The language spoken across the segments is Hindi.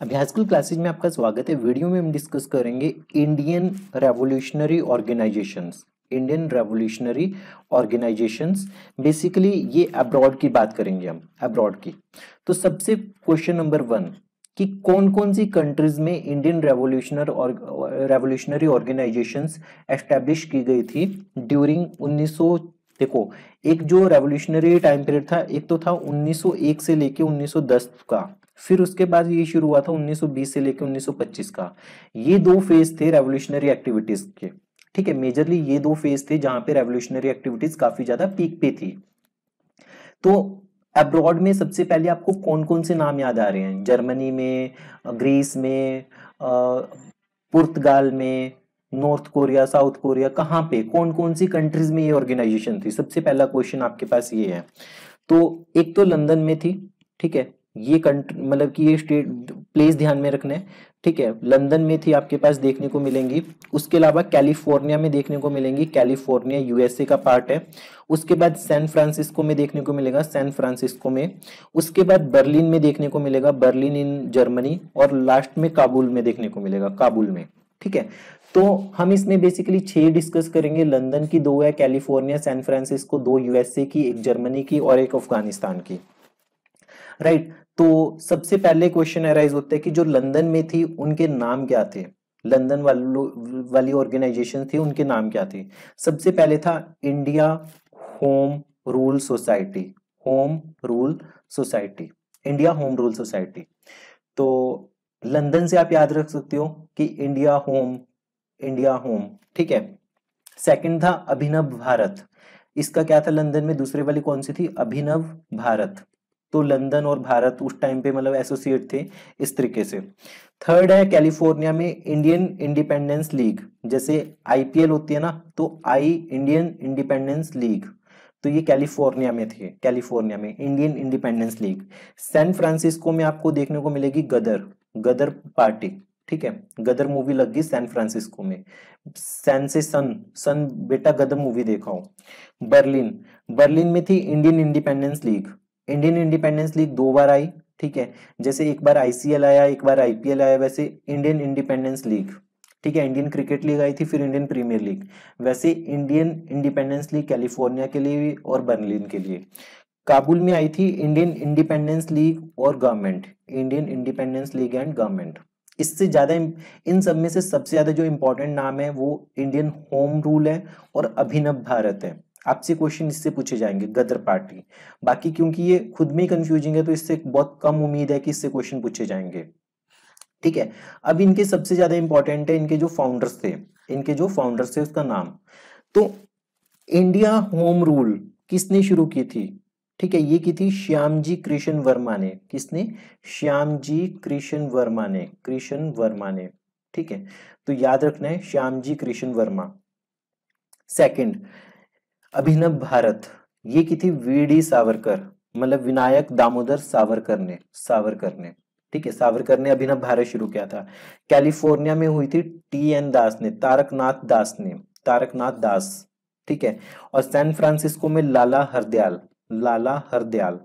अभी हाईस्कूल क्लासेज में आपका स्वागत है। वीडियो में हम डिस्कस करेंगे Indian revolutionary organisations. Indian revolutionary organisations basically ये अब्रॉड की बात करेंगे हम, अब्रॉड की। तो सबसे क्वेश्चन नंबर 1 कि कौन कौन सी कंट्रीज में इंडियन रेवोल्यूशनरी ऑर्गेनाइजेशंस एस्टेब्लिश की गई थी ड्यूरिंग 1900। देखो, एक जो रेवोल्यूशनरी टाइम पीरियड था, एक तो था 1901 से लेके 1910 का, फिर उसके बाद ये शुरू हुआ था 1920 से लेकर 1925 का। ये दो फेज थे रेवोल्यूशनरी एक्टिविटीज के। ठीक है, मेजरली ये दो फेज थे जहां पे रेवोल्यूशनरी एक्टिविटीज काफी ज्यादा पीक पे थी। तो अब्रॉड में सबसे पहले आपको कौन कौन से नाम याद आ रहे हैं? जर्मनी में, ग्रीस में, पुर्तगाल में, नॉर्थ कोरिया, साउथ कोरिया, कहाँ पे, कौन कौन सी कंट्रीज में ये ऑर्गेनाइजेशन थी? सबसे पहला क्वेश्चन आपके पास ये है। तो एक तो लंदन में थी। ठीक है, ये कंट्री मतलब कि ये स्टेट प्लेस ध्यान में रखना है। ठीक है, लंदन में थी, आपके पास देखने को मिलेंगी। उसके अलावा कैलिफोर्निया में देखने को मिलेंगी, कैलिफोर्निया यूएसए का पार्ट है। उसके बाद सैन फ्रांसिस्को में देखने को मिलेगा, सैन फ्रांसिस्को में। उसके बाद बर्लिन में देखने को मिलेगा, बर्लिन इन जर्मनी। और लास्ट में काबुल में देखने को मिलेगा, काबुल में। ठीक है, तो हम इसमें बेसिकली 6 डिस्कस करेंगे। लंदन की 2 है, कैलिफोर्निया, सैन फ्रांसिस्को 2 यूएसए की, एक जर्मनी की और एक अफगानिस्तान की। राइट, तो सबसे पहले क्वेश्चन अराइज होता है कि जो लंदन में थी उनके नाम क्या थे? लंदन वाली ऑर्गेनाइजेशन थी, उनके नाम क्या थे? सबसे पहले था India home rule society. Home rule society, India home rule society. तो लंदन से आप याद रख सकते हो कि इंडिया होम, इंडिया होम। ठीक है, सेकंड था अभिनव भारत। इसका क्या था लंदन में? दूसरे वाली कौन सी थी? अभिनव भारत। तो लंदन और भारत उस टाइम पे मतलब एसोसिएट थे इस तरीके से। थर्ड है कैलिफोर्निया में इंडियन इंडिपेंडेंस लीग। जैसे आईपीएल होती है ना, तो इंडियन इंडिपेंडेंस लीग। तो ये कैलिफोर्निया में थी, कैलिफोर्निया में Indian Independence League. San Francisco में आपको देखने को मिलेगी गदर, गदर पार्टी। ठीक है, गदर मूवी लग गई सैन फ्रांसिस्को में। सैन से सन, सन बेटा गदर मूवी देखा हो। बर्लिन, बर्लिन में थी Indian Independence league. Indian Independence league 2 बार आई। ठीक है, जैसे एक बार आईसीएल आया, एक बार आईपीएल आया, वैसे इंडियन इंडिपेंडेंस लीग। ठीक है, इंडियन क्रिकेट लीग आई थी, फिर इंडियन प्रीमियर लीग। वैसे इंडियन इंडिपेंडेंस लीग कैलिफोर्निया के लिए और बर्लिन के लिए। काबुल में आई थी इंडियन इंडिपेंडेंस लीग और government, Indian Independence league and government. इससे ज्यादा इन सब में से सबसे ज्यादा जो इंपॉर्टेंट नाम है वो इंडियन होम रूल है और अभिनव भारत है। आपसे क्वेश्चन इससे पूछे जाएंगे, गदर पार्टी। बाकी क्योंकि ये खुद में ही कंफ्यूजिंग है तो इससे बहुत कम उम्मीद है कि इससे क्वेश्चन पूछे जाएंगे। ठीक है, अब इनके सबसे ज्यादा इंपॉर्टेंट है इनके जो फाउंडर्स थे, इनके जो फाउंडर्स थे उसका नाम। तो इंडिया होम रूल किसने शुरू की थी? ठीक है, ये की थी श्यामजी कृष्ण वर्मा ने। किसने? श्यामजी कृष्ण वर्मा ने, कृष्ण वर्मा ने। ठीक है, तो याद रखना है श्यामजी कृष्ण वर्मा। सेकंड अभिनव भारत, ये की थी वीडी सावरकर, मतलब विनायक दामोदर सावरकर ने, सावरकर ने। ठीक है, सावरकर ने अभिनव भारत शुरू किया था। कैलिफोर्निया में हुई थी टीएन दास ने, तारकनाथ दास ने, तारकनाथ दास। ठीक है, और सैन फ्रांसिस्को में लाला हरदयाल, लाला हरदयाल।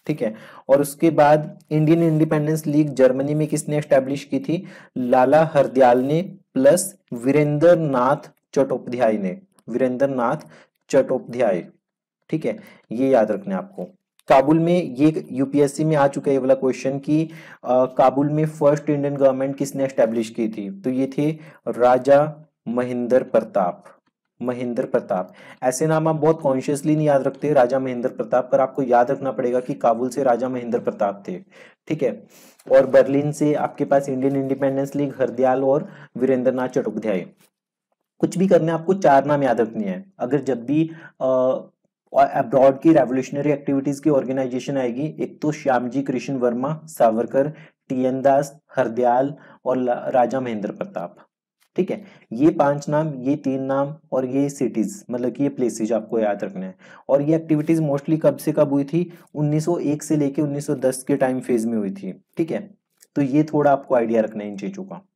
ठीक है, और उसके बाद इंडियन इंडिपेंडेंस लीग जर्मनी में किसने एस्टेब्लिश की थी? लाला हरदयाल ने प्लस वीरेंद्र नाथ चट्टोपाध्याय ने, वीरेंद्र नाथ चट्टोपाध्याय। ठीक है, ये याद रखना है आपको। काबुल में, ये यूपीएससी में आ चुका है ये वाला क्वेश्चन कि काबुल में फर्स्ट इंडियन गवर्नमेंट किसने एस्टेब्लिश की थी? तो ये थे राजा महेंद्र प्रताप, महेंद्र प्रताप। ऐसे नाम आप बहुत कॉन्शियसली नहीं याद रखते राजा महेंद्र प्रताप, पर आपको याद रखना पड़ेगा कि काबुल से राजा महेंद्र प्रताप थे। ठीक है, और बर्लिन से आपके पास इंडियन इंडिपेंडेंस लीग हरदयाल और वीरेंद्र नाथ चट्टोपाध्याय। कुछ भी करना है आपको 4 नाम याद रखनी है। अगर जब भी अब्रॉड की रेवोल्यूशनरी एक्टिविटीज की ऑर्गेनाइजेशन आएगी, एक तो श्यामजी कृष्ण वर्मा, सावरकर, टीएन दास, हरदयाल और राजा महेंद्र प्रताप। ठीक है, ये 5 नाम, ये 3 नाम और ये सिटीज, मतलब कि ये प्लेसेज आपको याद रखना है। और ये एक्टिविटीज मोस्टली कब से कब हुई थी? 1901 से लेके 1910 के टाइम फेज में हुई थी। ठीक है, तो ये थोड़ा आपको आइडिया रखना है इन चीजों का।